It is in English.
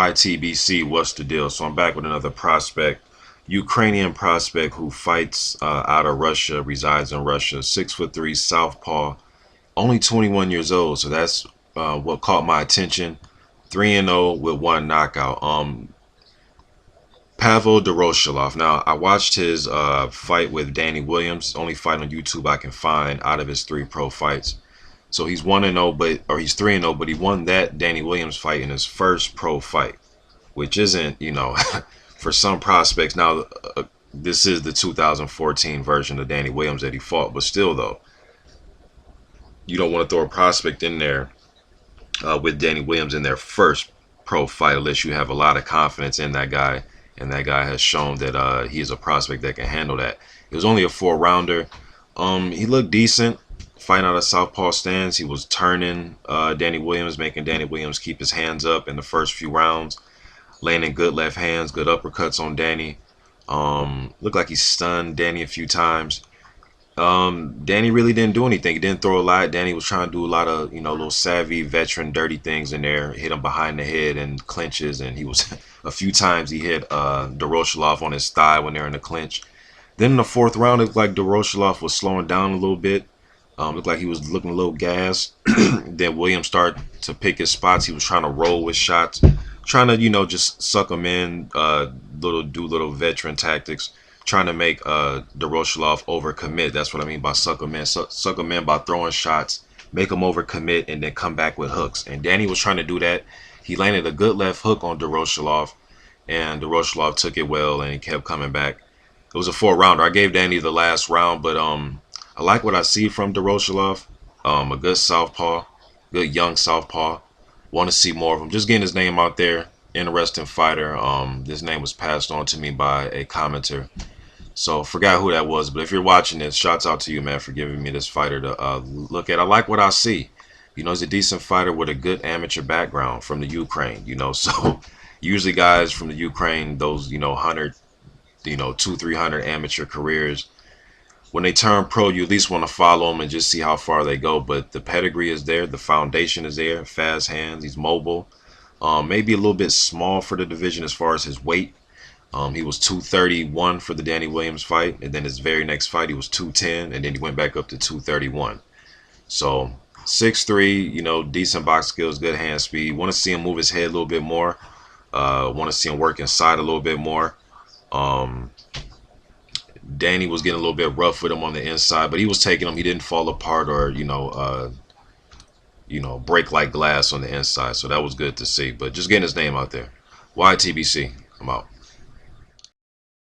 YTBC, what's the deal? So I'm back with another prospect, Ukrainian prospect who fights out of Russia, resides in Russia, 6'3", southpaw, only 21 years old. So that's what caught my attention. 3-0 with one knockout. Pavel Doroshilov. Now I watched his fight with Danny Williams, only fight on YouTube I can find out of his 3 pro fights. So he's 1-0, he's 3-0, but he won that Danny Williams fight in his first pro fight, which isn't, for some prospects. Now, this is the 2014 version of Danny Williams that he fought, but still, though, you don't want to throw a prospect in there with Danny Williams in their first pro fight unless you have a lot of confidence in that guy, and that guy has shown that he is a prospect that can handle that. It was only a 4-rounder. He looked decent. Fighting out of southpaw stance, he was turning Danny Williams, making Danny Williams keep his hands up in the first few rounds, landing good left hands, good uppercuts on Danny. Looked like he stunned Danny a few times. Danny really didn't do anything. He didn't throw a lot. Danny was trying to do a lot of, little savvy, veteran, dirty things in there. Hit him behind the head and clinches, and he was a few times he hit Doroshilov on his thigh when they're in the clinch. Then in the 4th round, it looked like Doroshilov was slowing down a little bit. Looked like he was looking a little gassed. Then Williams started to pick his spots. He was trying to roll with shots, trying to, just suck him in, do little veteran tactics, trying to make Doroshilov overcommit. That's what I mean by suck him in. Suck him in by throwing shots, make him overcommit, and then come back with hooks. And Danny was trying to do that. He landed a good left hook on Doroshilov, and Doroshilov took it well, and he kept coming back. It was a 4-rounder. I gave Danny the last round, but I like what I see from Doroshilov. A good southpaw, good young southpaw. Want to see more of him. Just getting his name out there. Interesting fighter. This name was passed on to me by a commenter. So forgot who that was. But if you're watching this, shouts out to you, man, for giving me this fighter to look at. I like what I see. He's a decent fighter with a good amateur background from the Ukraine. So usually guys from the Ukraine, those 100, 200-300 amateur careers, when they turn pro, you at least want to follow them and just see how far they go. But the pedigree is there. The foundation is there. Fast hands. He's mobile. Maybe a little bit small for the division as far as his weight. He was 231 for the Danny Williams fight. And then his very next fight, he was 210. And then he went back up to 231. So 6'3", decent box skills, good hand speed. Want to see him move his head a little bit more. Want to see him work inside a little bit more. Danny was getting a little bit rough with him on the inside, but he was taking him. He didn't fall apart or, break like glass on the inside. So that was good to see. But just getting his name out there. YTBC, I'm out.